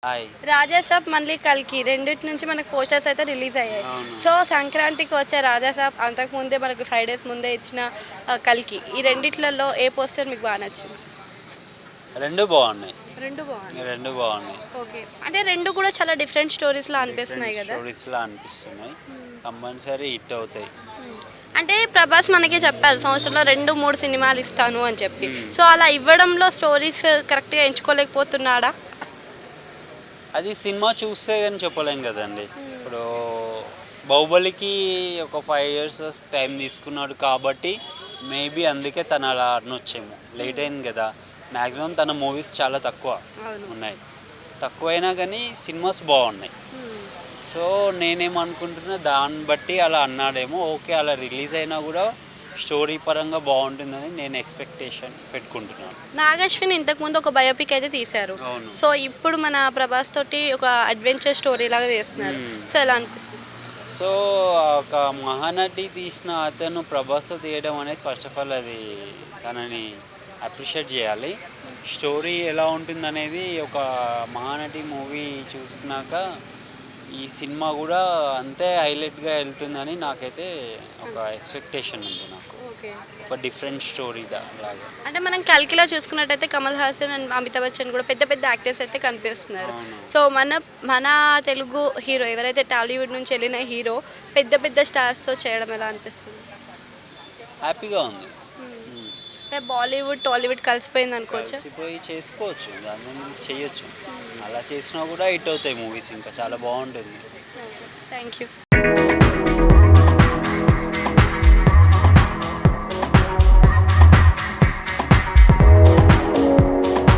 Hi. Raja Saab మళ్ళీ కల్కి రెండిటి నుంచి మనకు పోస్టర్స్ అయితే రిలీజ్ అయ్యాయి. అవును. సో సంక్రాంతికి వచ్చే రాజాసాబ్ అంతకుముందే మనకు 5 days ముందే ఇచ్చిన కల్కి, ఈ రెండిట్లలో ఏ పోస్టర్ మీకు బాగా నచ్చింది? 2 బాగున్నాయి. రెండు బాగున్నాయి. 2 బాగున్నాయి. ఓకే, అంటే రెండు కూడా చాలా డిఫరెంట్ స్టోరీస్లా అనిపిస్తున్నాయి కదా. స్టోరీస్‌లా అనిపిస్తున్నాయి. కంపల్సరీ హిట్ అవుతాయి. అంటే ప్రభాస్ మనకే చెప్పారు సంవత్సరంలో 2-3 సినిమాలు ఇస్తాను అని చెప్పి. సో అలా ఇవ్వడంలో స్టోరీస్ కరెక్ట్గా ఎంచుకోలేకపోతున్నాడా? అది సినిమా చూస్తే గాని చెప్పలేం కదండీ. ఇప్పుడు 'బాహుబలికి' ఒక 5 years టైం తీసుకున్నాడు కాబట్టి మేబీ అందుకే తను అలా అనొచ్చేమో. లేట్ అయింది కదా. మ్యాక్సిమం తన మూవీస్ చాలా తక్కువ అవును. ఉన్నాయి. తక్కువైనా కానీ సినిమాస్ బాగున్నాయి. సో నేనేమనుకుంటున్నా దాన్ని బట్టి అలా అన్నాడేమో. ఓకే, అలా రిలీజ్ అయినా కూడా స్టోరీ పరంగా బాగుంటుందని నేను ఎక్స్పెక్టేషన్ పెట్టుకుంటున్నాను. నాగశ్విన్ ఇంతకుముందు ఒక బయోపిక్ అయితే తీశారు. అవును. సో ఇప్పుడు మన ప్రభాస్ తోటి ఒక అడ్వెంచర్ స్టోరీ లాగా చేస్తున్నారు. సో ఎలా అనిపిస్తుంది? సో ఒక మహానటి తీసిన అతను ప్రభాస్తో తీయడం అనేది ఫస్ట్ ఆఫ్ ఆల్ అది తనని అప్రిషియేట్ చేయాలి. స్టోరీ ఎలా ఉంటుందనేది ఒక మహానటి మూవీ చూస్తున్నాక ఈ సినిమా కూడా అంతే హైలైట్గా వెళ్తుందని నాకైతే ఒక ఎక్స్పెక్టేషన్ ఉంది నాకు. ఓకే, ఒక డిఫరెంట్ స్టోరీ లాగా. అంటే మనం కల్కిలో చూసుకున్నట్టయితే కమల్ హాసన్ అండ్ అమితాబ్ బచ్చన్ కూడా పెద్ద పెద్ద యాక్టర్స్ అయితే కనిపిస్తున్నారు. అవును. సో మన తెలుగు హీరో ఎవరైతే టాలీవుడ్ నుంచి వెళ్ళిన హీరో పెద్ద పెద్ద స్టార్స్తో చేయడం ఎలా అనిపిస్తుంది? హ్యాపీగా ఉంది. అంటే బాలీవుడ్ టాలీవుడ్ కలిసిపోయింది అనుకోవచ్చా? కలిసిపోయి చేసుకోవచ్చు, దాని నుంచి చేయొచ్చు. అలా చేసినా కూడా హిట్ అవుతాయి మూవీస్, ఇంకా చాలా బాగుంటుంది. Thank you.